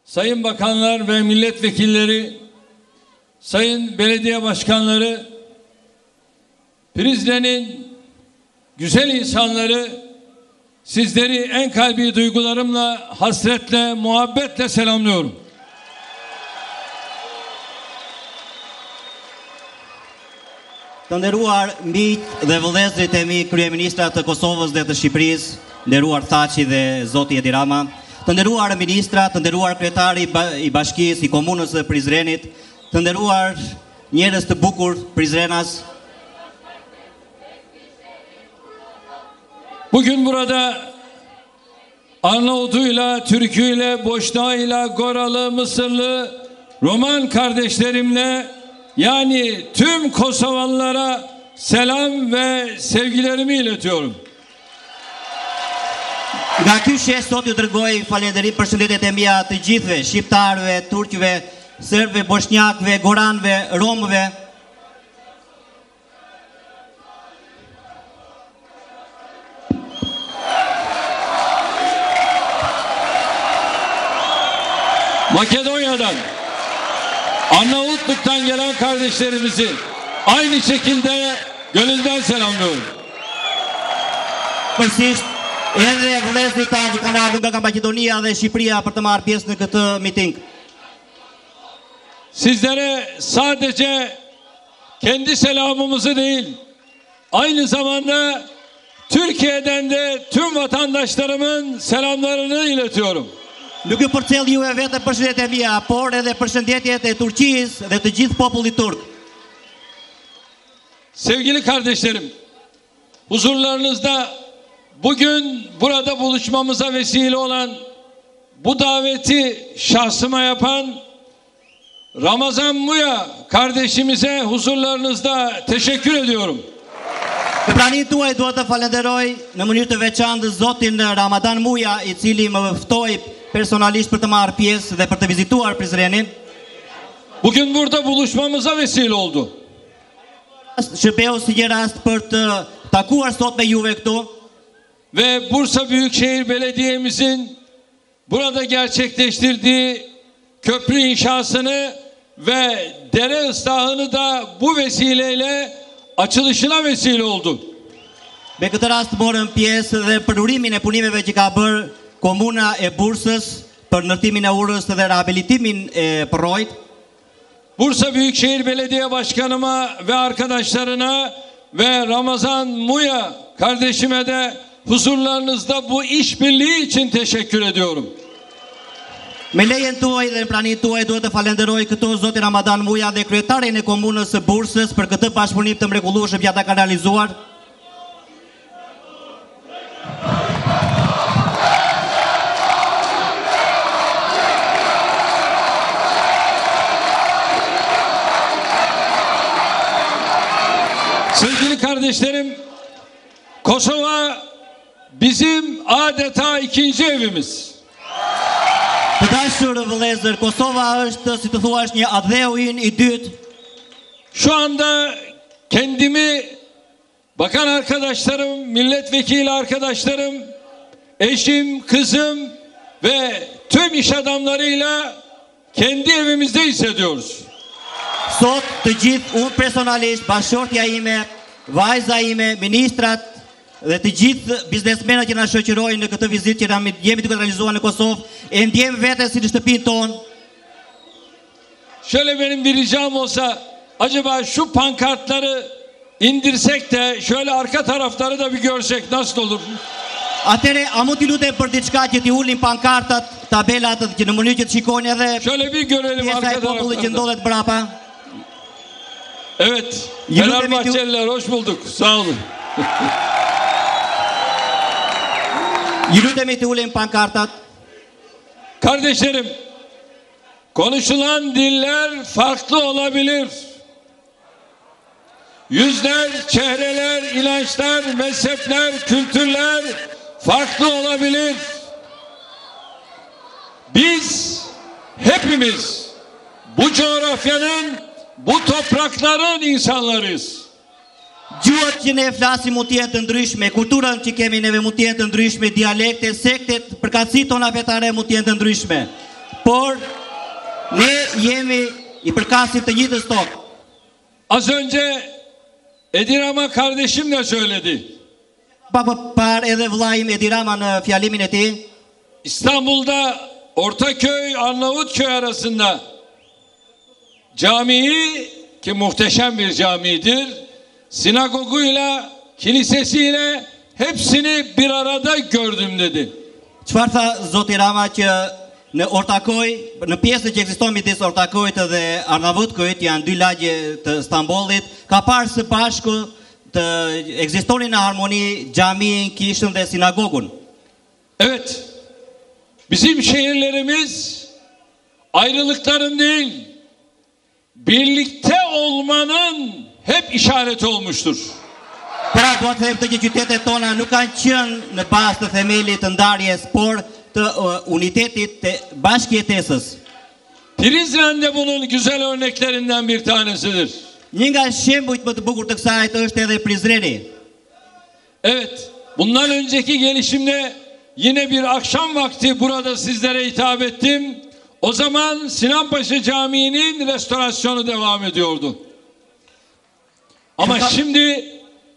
sayın bakanlar ve milletvekilleri, sayın belediye başkanları, Prizren'in güzel insanları, sizleri en kalbi duygularımla, hasretle, muhabbetle selamlıyorum. Të nderuar miq dhe vëllezërit e mi, kryeministrat të Kosovës dhe të Shqipërisë, nderuar Thaçi dhe zoti Edi Rama, të nderuar ministra, të nderuar kryetari i bashkisë i komunës së Prizrenit, të nderuar njerëz të bukur Prizrenas. Bugün burada Arnavutuyla, Türküyle, Boşnağıyla, Goralı, Mısırlı, Roman kardeşlerimle, yani tüm Kosovalılara selam ve sevgilerimi iletiyorum. Nga ky shes sot ju dërgoj falënderim, përshëndetjet e mia të gjithëve, shqiptarëve, turqëve, serbëve, bosnjakëve, goranëve, romëve. Makedonya'dan, Arnavutluk'tan gelen kardeşlerimizi aynı şekilde gönülden selamlıyorum. Përgjithsisht edhe vëllezërit tanë që kanë ardhur nga Maqedonia dhe Shqipëria për të marrë pjesë në këtë miting. Sizlere sadece kendi selamımızı değil, aynı zamanda Türkiye'den de tüm vatandaşlarımın selamlarını iletiyorum. Nuk ju përcjell juve vetë përshëndetjet e mia, por edhe përshëndetjet e Turqisë dhe të gjithë popullit turk. Sevgili kardeşlerim, huzurlarınızda bugün burada buluşmamıza vesile olan, bu daveti şahsıma yapan Ramazan Muya kardeşimize huzurlarınızda teşekkür ediyorum. Në praninë tuaj dua të falenderoj në mënyrë të veçantë zotin Ramadan Muja, i cili më ftoi personalisht për të marrë pjesë dhe për të vizituar Prizrenin. Bugün burada buluşmamıza vesile oldu. Shërbeu si një rast për të takuar sot me juve këtu. Ve Bursa Büyükşehir Belediye'mizin burada gerçekleştirdiği köprü inşasını ve dere ıslahını da bu vesileyle açılışına vesile oldu. Me këtë rast morëm pjesë dhe për urimin e punimeve që ka bërë komuna e Bursës për ndërtimin e urës dhe rehabilitimin e përrojt. Bursa Büyükşehir Belediye Başkanıma ve arkadaşlarına ve Ramazan Muya kardeşime de huzurlarınızda bu işbirliği için teşekkür ediyorum. Me lejen tuaj dhe në praninë tuaj duhet të falenderoj këtu zotin Ramadan Muja dhe kryetarin e komunës së Bursës për këtë bashkëpunim të mrekullueshëm që ata kanë realizuar. Sevgili kardeşlerim, Kosova bizim adeta ikinci evimiz. Të dashur vëllezër, Kosova është, si të thuash, një adheu ynë i dytë. Şu anda kendimi bakan arkadaşlarım, milletvekili arkadaşlarım, eşim, kızım ve tüm iş adamlarıyla kendi evimizde hissediyoruz. Sot të gjithë, unë personalisht, bashkëshortja ime, vajza ime, ministrat dhe të gjithë biznesmenët që na shoqërojnë në këtë vizitë që jemi duke realizuar në Kosovë, e ndjem veten si në shtëpinë tonë. Şöyle benim bir ricam olsa, acaba şu pankartları indirsek de şöyle arka tarafları da bir görsek nasıl olur? Atëre, a mund t'i lutem për diçka që t'i ulin pankartat, tabelat që në mënyrë që të shikoni edhe şöyle bir görelim pjesa arka e popullit që taraflarda. ndodhet brapa. Evet, Fenerbahçeliler hoş bulduk. Sağ olun. Ju lutemi të ulin pankartat. Kardeşlerim, konuşulan diller farklı olabilir. Yüzler, çehreler, inançlar, mezhepler, kültürler farklı olabilir. Biz hepimiz bu coğrafyanın, bu toprakların insanlarıyız. Gjuhët që ne flasim mund të jenë të ndryshme, kulturën që kemi neve mund të jenë të ndryshme, dialektet, sektet, përkatësitë tona fetare mund të jenë të ndryshme. por ne jemi i përkasim të njëjtës tokë. Az önce Edi Rama kardeşim de söyledi. Pa parë edhe vllai Edi Rama në fjalimin e tij, İstanbul'da Ortaköy, Arnavutköy arasında camiyi, ki muhteşem bir camidir, sinagoguyla, kilisesiyle hepsini bir arada gördüm dedi. çfarë tha Zoti Rama që në Ortakoj, në pjesën që ekziston midis Ortakojit dhe Arnavutkojit, janë dy lagje të Stambollit, ka parë së bashku të ekzistonin në harmoni xhamin, kishën dhe sinagogun. Evet, bizim şehirlerimiz ayrılıkların değil, birlikte olmanın hep işareti olmuştur. Pra do të them që qytetet tona nuk kanë qenë në bazë të themelit të ndarjes, por të unitetit të bashkëjetesës. Prizren'de bunun güzel örneklerinden bir tanesidir. Një nga shembujt më të bukur të kësaj është edhe Prizreni. Evet, bundan önceki gelişimde yine bir akşam vakti burada sizlere hitap ettim. O zaman Sinanpaşa Camii'nin restorasyonu devam ediyordu. Ama şimdi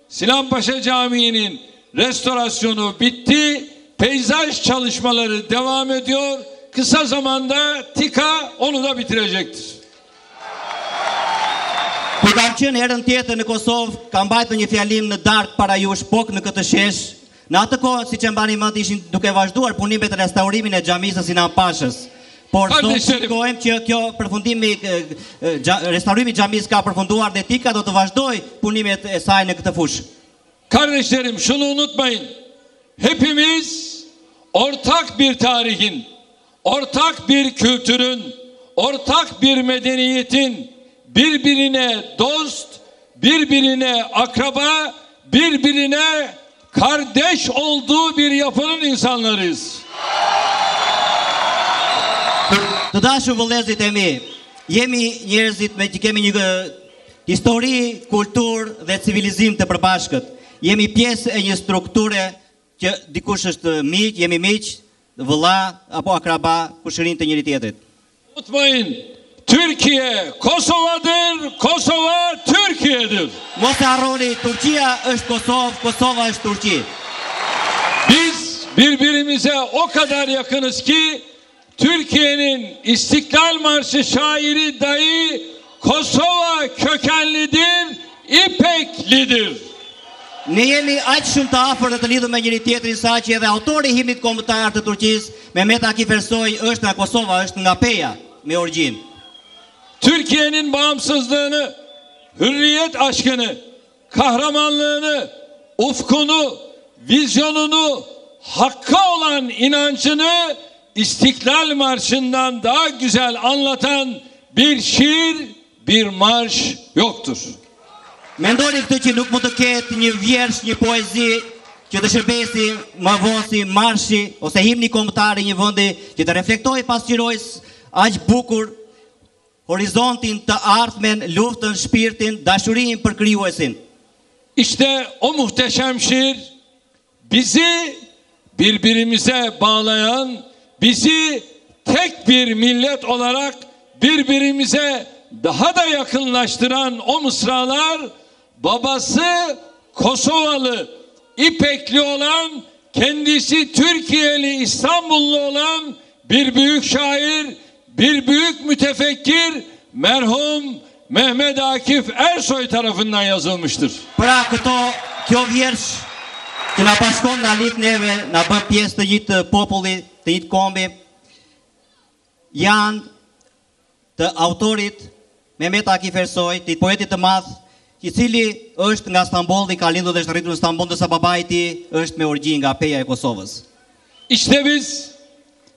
Sinanpaşa Camii'nin restorasyonu bitti. Peyzaj çalışmaları devam ediyor. Kısa zamanda TİKA onu da bitirecektir. Kur kam qenë herën tjetër në Kosovë, kam mbajtur një fjalim në darkë para jush, pok në këtë shesh. Në atë kohë, siç e mbani mend, ishin duke vazhduar punimet e restaurimin e xhamisë së Sinan Pashës. Por sot shikojmë që kjo përfundimi, restaurimi i xhamisë ka përfunduar dhe TİKA do të vazhdojë punimet e saj në këtë fushë. Kardeşlerim, şunu unutmayın. Hepimiz ortak bir tarihin, ortak bir kültürün, ortak bir medeniyetin, birbirine dost, birbirine akraba, birbirine kardeş olduğu bir yapının insanlarıyız. Të dashur vëllezërit e mi, jemi njerëzit me që kemi një histori, kulturë dhe civilizim të përbashkët. Jemi pjesë e një strukture që dikush është miq, jemi miq, vëlla apo akraba, kushërin të njëri tjetrit. Unutmayın, Türkiye Kosova'dır, Kosova Türkiye'dir. Mos e harroni, Turqia është Kosovë, Kosova është Turqi. Biz birbirimize o kadar yakınız ki Türkiye'nin İstiklal Marşı şairi dahi Kosova kökenlidir, İpeklidir. Ne jemi aq shumë të afër dhe të lidhur me njëri tjetrin sa që edhe autori i himnit kombëtar të Turqisë, Mehmet Akif Ersoy, është nga Kosova, është nga Peja me origjinë. Türkiye'nin bağımsızlığını, hürriyet aşkını, kahramanlığını, ufkunu, vizyonunu, hakka olan inancını İstiklal Marşı'ndan daha güzel anlatan bir şiir, bir marş yoktur. Mendoni këtë që nuk mund të ketë një vjersh, një poezi që të shërbesi më vonë si marshi ose himni kombëtar i një vendi që të reflektojë pasqyrojë aq bukur horizontin të ardhmen, luftën, shpirtin, dashurinë për krijuesin. İşte o muhteşem şiir bizi birbirimize bağlayan, bizi tek bir millet olarak birbirimize daha da yakınlaştıran o mısralar, babası Kosovalı, İpekli olan, kendisi Türkiye'li, İstanbullu olan bir büyük şair, bir büyük mütefekkir, merhum Mehmet Akif Ersoy tarafından yazılmıştır. Pra kjo vjersh që na bashkon, na lidh neve, na bën pjesë të gjithë popullit, të gjithë kombi, janë të autorit Mehmet Akif Ersoy, të poetit të madh, i cili është nga Stambolli, ka lindur dhe është rritur në Stamboll, ndërsa babai i tij është me origjinë nga Peja e Kosovës. İşte biz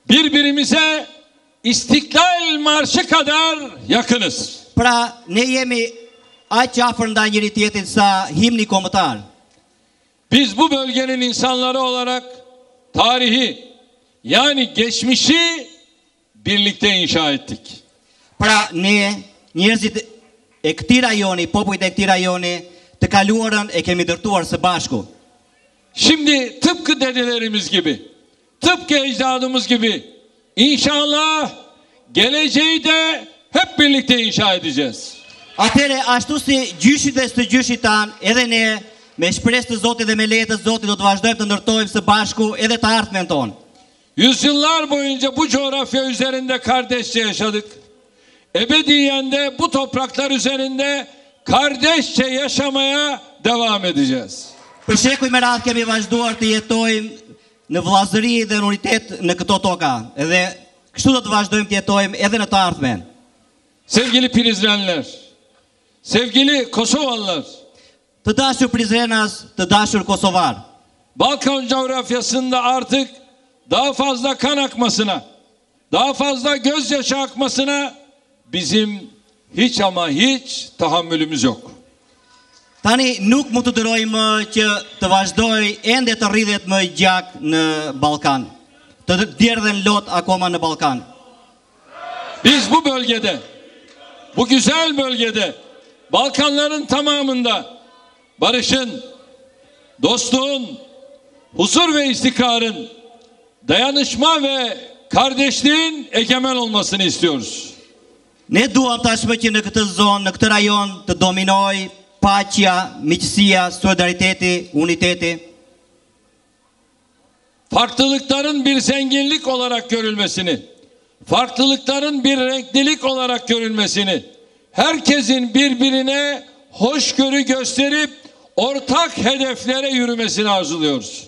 birbirimize İstiklal Marşı kadar yakınız. Pra, ne jemi aq afër ndaj njëri tjetrit sa himni kombëtar. Biz bu bölgenin insanları olarak tarihi, yani geçmişi birlikte inşa ettik. Pra, ne njerëzit e këtij rajoni, popujt e këtij rajoni, të kaluarën e kemi ndërtuar së bashku. Şimdi tıpkı dedelerimiz gibi, tıpkı ecdadımız gibi inşallah geleceği de hep birlikte inşa edeceğiz. Atëre, ashtu si gjyshit dhe së gjyshit tanë, edhe ne me shpresë të Zotit dhe me leje të Zotit do të vazhdojmë të ndërtojmë së bashku edhe të ardhmen tonë. Yüzyıllar boyunca bu coğrafya üzerinde kardeşçe yaşadık. Ebediyen de bu topraklar üzerinde kardeşçe yaşamaya devam edeceğiz. Për shekuj me radhë kemi vazhduar të jetojmë në vllazëri dhe në unitet në këto toka. Edhe kështu do të vazhdojmë të jetojmë edhe në të ardhmen. Sevgili Prizrenler, sevgili Kosovalılar, Të dashur Prizrenas, të dashur Kosovar, Balkan coğrafyasında artık daha fazla kan akmasına, daha fazla gözyaşı akmasına bizim hiç ama hiç tahammülümüz yok. tani nuk mund të dërojmë që të vazhdoj ende të rridhet më gjak në Ballkan. Të derdhen lot akoma në Ballkan. Biz bu bölgede, bu güzel bölgede, Balkanların tamamında barışın, dostluğun, huzur ve istikrarın, dayanışma ve kardeşliğin egemen olmasını istiyoruz. Ne duam tashmë që në këtë zonë, në këtë rajon të dominoj paqja, miqësia, solidariteti, uniteti. Farklılıkların bir zenginlik olarak görülmesini, farklılıkların bir renklilik olarak görülmesini, herkesin birbirine hoşgörü gösterip ortak hedeflere yürümesini arzuluyoruz.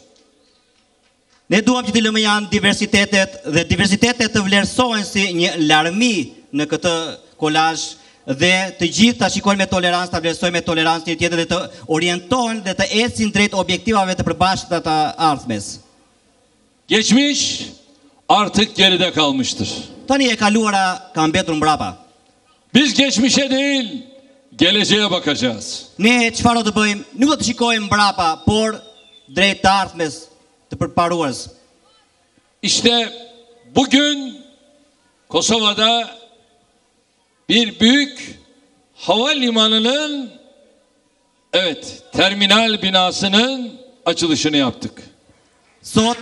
Ne duam që të lëmë janë diversitetet dhe diversitetet të vlerësohen si një larmi në këtë kolazh dhe të gjithë ta shikojnë me tolerancë, ta vlerësojnë me tolerancë një tjetër dhe të orientohen dhe të ecin drejt objektivave të përbashkëta të ardhmes. Geçmiş artık geride kalmıştır. Tani e kaluara ka mbetur mbrapa. Biz geçmişe değil, geleceğe bakacağız. Ne çfarë do të bëjmë? Nuk do të shikojmë mbrapa, por drejt të ardhmes, të përparuars. İşte bugün Kosova'da bir büyük havalimanının, evet, terminal binasının açılışını yaptık. Sot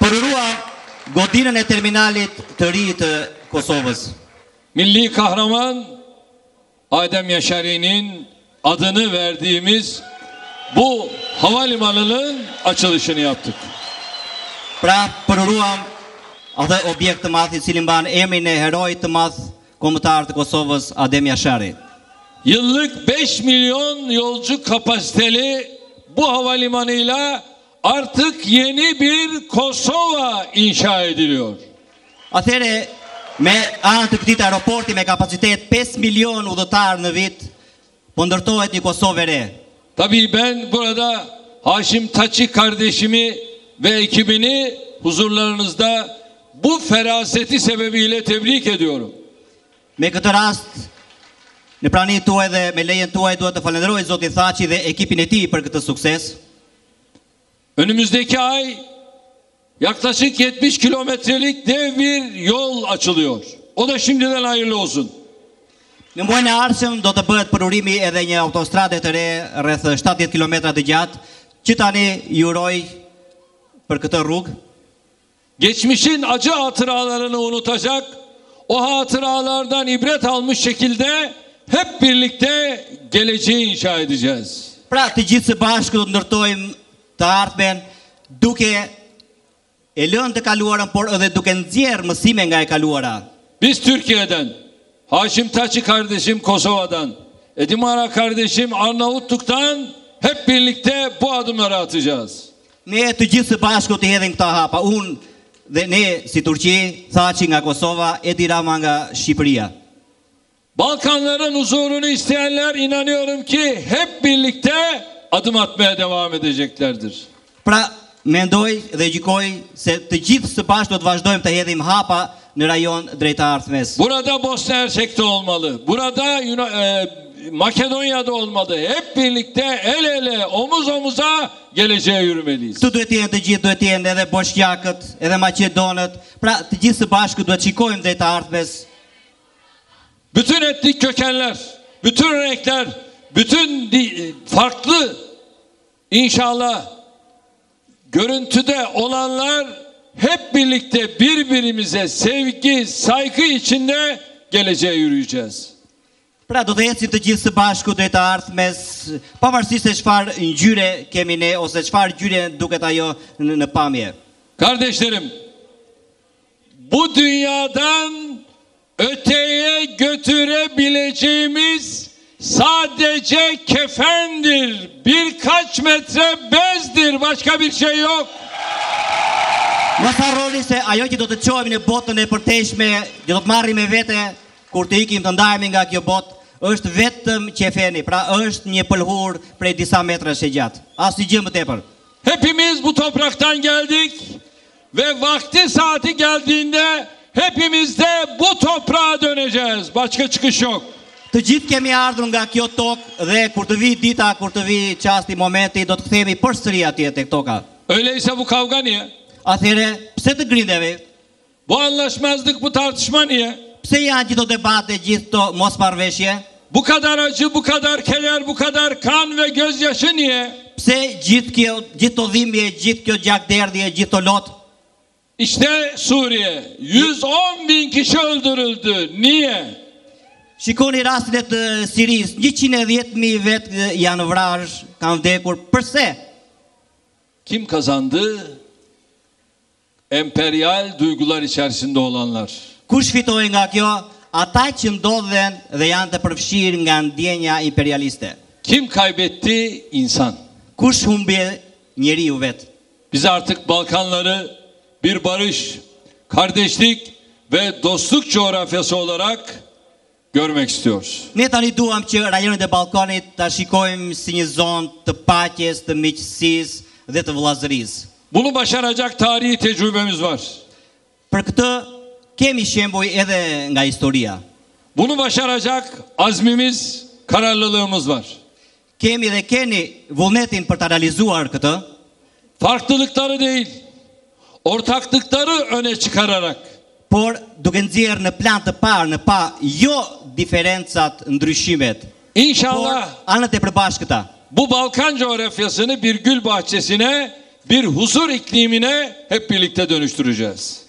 përruam godinën e terminalit të ri të Kosovës. Milli kahraman Adem Yaşari'nin adını verdiğimiz bu havalimanının açılışını yaptık. Pra përruam atë objekt të madh I cili mban emrin e heroit të madh kombëtar të Kosovës, Adem Yaşari. Yıllık 5 milyon yolcu kapasiteli bu havalimanıyla artık yeni bir Kosova inşa ediliyor. Atëre me anë të këtij aeroporti me kapacitet 5 milion udhëtar në vit, po ndërtohet një Kosovë e re. Tabii ben burada Haşim Taçi kardeşimi ve ekibini huzurlarınızda bu feraseti sebebiyle tebrik ediyorum. Me këtë rast, në praninë tuaj dhe me lejen tuaj duhet të falenderoj Zotin Thaçi dhe ekipin e tij për këtë sukses. Önümüzdeki ay yaklaşık 70 kilometrelik dev bir yol açılıyor. O da şimdiden hayırlı olsun. Në muajin e ardhshëm do të bëhet përurimi edhe një autostrade të re rreth 70 kilometra të gjatë, që tani ju uroj për këtë rrugë. Geçmişin acı hatıralarını unutacak, o hatıralardan ibret almış şekilde hep birlikte geleceği inşa edeceğiz. Pra të gjithë së bashku do të ndërtojmë të ardhmen duke e lënë të kaluarën, por edhe duke nxjerrë mësime nga e kaluara. Biz Türkiye'den, Haşim Taçi kardeşim Kosova'dan, Edimara kardeşim Arnavutluk'tan hep birlikte bu adımları atacağız. Ne të gjithë së bashku të hedhim këta hapa. Unë dhe ne si Turqi, Thaçi nga Kosova, Edi Rama nga Shqipëria. Balkanların huzurunu isteyenler inanıyorum ki hep birlikte adım atmaya devam edeceklerdir. Pra, mendoj dhe gjykoj se të gjithë së bashku do të vazhdojmë të hedhim hapa në rajon drejt ardhmes. Burada Bosna Hersek'te olmalı. Burada Makedonya'da olmalı. Hep birlikte el ele, omuz omuza geleceğe yürümeliyiz. Këtu duhet të jenë të gjithë, duhet të jenë edhe boshqakët, edhe maqedonët. Pra, të gjithë së bashku duhet shikojmë drejt ardhmes. Bütün etnik kökenler, bütün renkler, bütün farklı inşallah görüntüde olanlar hep birlikte birbirimize sevgi, saygı içinde geleceğe yürüyeceğiz. Pra do të ecim të gjithë së bashku drejt të ardhmes, pavarësisht se çfarë ngjyre kemi ne ose çfarë ngjyre duket ajo në pamje. Kardeşlerim, bu dünyadan öteye götürebileceğimiz sadece kefendir, birkaç metre bezdir, başka bir şey yok. Mos harroni se ajo që do të çojmë në botën e përteshme, që do të marrim me vete kur të ikim të ndahemi nga kjo botë, është vetëm qefeni, pra është një pëlhur prej disa metrash e gjatë. Asnjë gjë më tepër. Hepimiz bu topraktan geldik ve vakti saati geldiğinde hepimiz de bu toprağa döneceğiz. Başka çıkış yok. Të gjithë kemi ardhur nga kjo tokë dhe kur të vi dita, kur të vi çasti, momenti, do të kthehemi përsëri atje tek toka. Öyleyse bu kavga niye? Atëherë, pse të grindemi? Bu anlaşmazlık, bu tartışma niye? Pse janë gjithë këto debate, gjithë këto mosmarrveshje? Bu kadar acı, bu kadar keder, bu kadar kan ve gözyaşı niye? Pse gjithë këto dhimbje, gjithë kjo gjakderdhje, gjithë këto lot? İşte Suriye, 110.000 kişi öldürüldü. Niye? Shikoni rastin e të Siris, 110.000 vet janë vrarë, kanë vdekur. Përse? Kim kazandı? Emperyal duygular içerisinde olanlar. Kush fitoi nga kjo? Ata që ndodhen dhe janë të përfshirë nga ndjenja imperialiste. Kim kaybetti? İnsan. Kush humbi? Njeriu vet. Biz artık Balkanları bir barış, kardeşlik ve dostluk coğrafyası olarak görmek istiyoruz. Ne tani duam që rajonet e Ballkanit ta shikojmë si një zonë të paqes, të miqësisë dhe të vëllazërisë. Bunu başaracak tarihi tecrübemiz var. Për këtë kemi shembuj edhe nga historia. Bunu başaracak azmimiz, kararlılığımız var. Kemi dhe keni vullnetin për ta realizuar këtë. Farklılıkları değil, ortaklıkları öne çıkararak. Por duke nxjerrë në plan të parë, në pa jo diferencat, ndryshimet. İnşallah por anët e përbashkëta. Bu Balkan coğrafyasını bir gül bahçesine, bir huzur iklimine hep birlikte dönüştüreceğiz.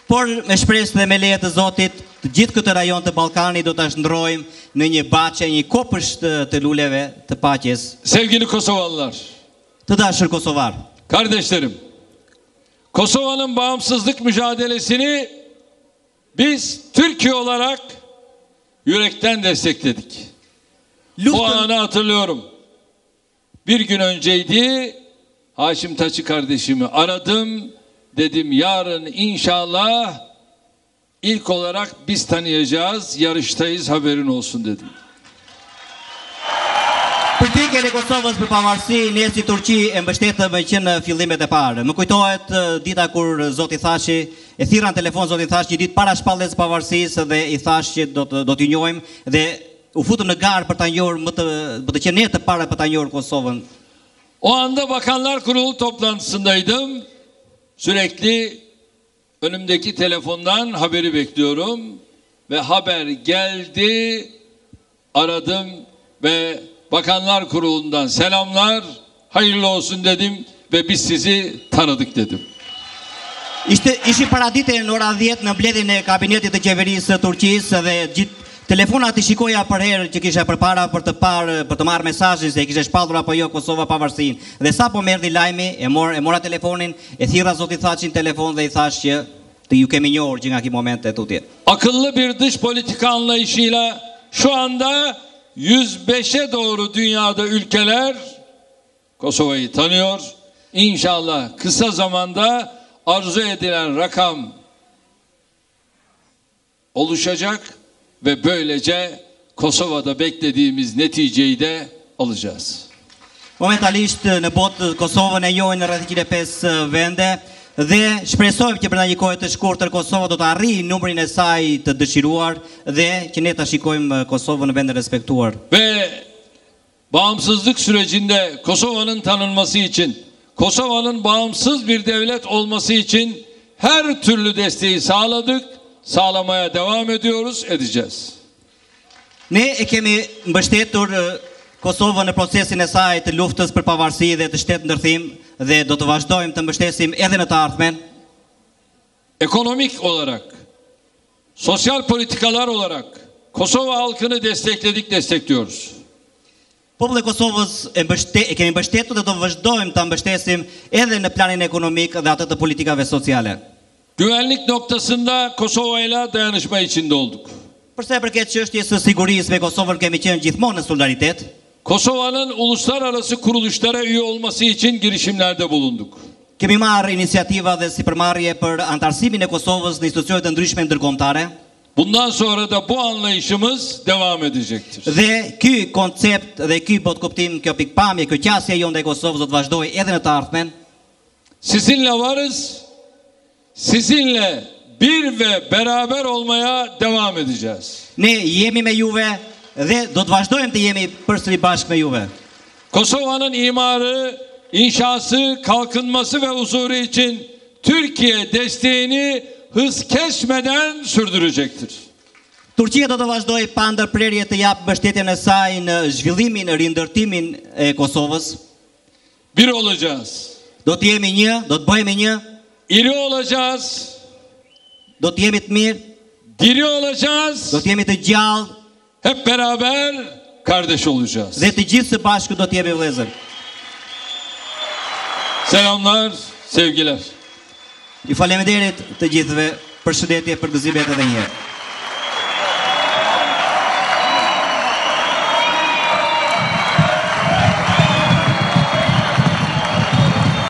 Por me shpresë dhe me leje të Zotit, të gjithë këtë rajon të Ballkanit do ta shndrojmë në një baçe, një kopësht të luleve të paqes. Sevgili Kosovalılar, Të dashur kosovar, kardeşlerim, Kosova'nın bağımsızlık mücadelesini biz Türkiye olarak yürekten destekledik. Bu anı hatırlıyorum. Bir gün önceydi, Haşim Taçı kardeşimi aradım. Dedim yarın inşallah ilk olarak biz tanıyacağız, yarıştayız, haberin olsun dedim. Politikën e Kosovës për pavarësi, ne si Turqi e mbështetëm që në fillimet e parë. Më kujtohet dita kur Zoti Thaçi e thirra në telefon Zoti Thaçi një ditë para shpalljes së pavarësisë dhe i thash që do t'i njohim dhe u futëm në garë për ta njohur më të qenë ne të para për ta njohur Kosovën. O anda Bakanlar Kurulu toplantısındaydım. Sürekli önümdeki telefondan haberi bekliyorum ve haber geldi. Aradım ve Bakanlar Kurulu'ndan selamlar, hayırlı olsun dedim ve biz sizi tanıdık dedim. Ishi paradite në ora 10 në mbledhjen e kabinetit të qeverisë së Turqisë dhe gjithë telefonat i shikoja për herë që kisha përpara për të marrë mesazhin se e kishte shpallur apo jo Kosova pavarësinë. Dhe sapo më erdhi lajmi, e mora telefonin, e thirra Zoti Thaçin telefon dhe i thash që ju kemi njohur që nga ky moment e tutje. Akıllı bir dış politika anlayışıyla şu anda 105'e doğru dünyada ülkeler Kosova'yı tanıyor. İnşallah kısa zamanda arzu edilen rakam oluşacak ve böylece Kosova'da beklediğimiz neticeyi de alacağız. Momentalisht në botë Kosovën e njohin në rreth 105 vende dhe shpresojmë që brenda një kohe të shkurtër Kosova do të arrijë numrin e saj të dëshiruar dhe që ne ta shikojmë Kosovën në vend të respektuar. Ve bağımsızlık sürecinde Kosova'nın tanınması için, Kosova'nın bağımsız bir devlet olması için her türlü desteği sağladık, sağlamaya devam ediyoruz, edeceğiz. Ne e kemi mbështetur Kosovën në procesin e saj të luftës për pavarësi dhe të shtetë ndërthim dhe do të vazhdojmë të mbështesim edhe në të ardhmen. ekonomik olarak, sosyal politikalar olarak Kosova halkını destekledik, destekliyoruz. Populli i Kosovës e kemi mbështetur dhe do vazhdojmë ta mbështesim edhe në planin ekonomik dhe atë të politikave sociale. Güvenlik noktasında Kosova ile dayanışma içinde olduk. Për sa i përket çështjes së sigurisë me Kosovën kemi qenë gjithmonë në solidaritet. Kosova'nın uluslararası kuruluşlara üye olması için girişimlerde bulunduk. Kemi marrë iniciativa dhe sipërmarrje për antarësimin e Kosovës në institucione të ndryshme ndërkombëtare. Bundan sonra da bu anlayışımız devam edecektir. Dhe ky koncept dhe ky botkuptim, kjo pikpamje, kjo qasje jonë ndaj Kosovës do të vazhdojë edhe në të ardhmen. Sizinle varız, sizinle bir ve beraber olmaya devam edeceğiz. Ne jemi me juve dhe do të vazhdojmë të jemi përsëri bashkë me juve. Kosova'nın imarı, inşası, kalkınması ve huzuru için Türkiye desteğini hız kesmeden sürdürecektir. Turqia do të vazhdojë pa ndërprerje të japë mbështetjen e saj në zhvillimin, rindërtimin e Kosovës. Bir olacağız. Do të jemi një, do të bëhemi një, İri olacağız. do të jemi të mirë, Diri olacağız. do të jemi të gjallë Hep beraber kardeş olacağız. dhe të gjithë së bashku do të jemi vëllezër. Selamlar, sevgiler. Ju faleminderit të gjithëve, përshëndetje, përgëzime edhe një herë.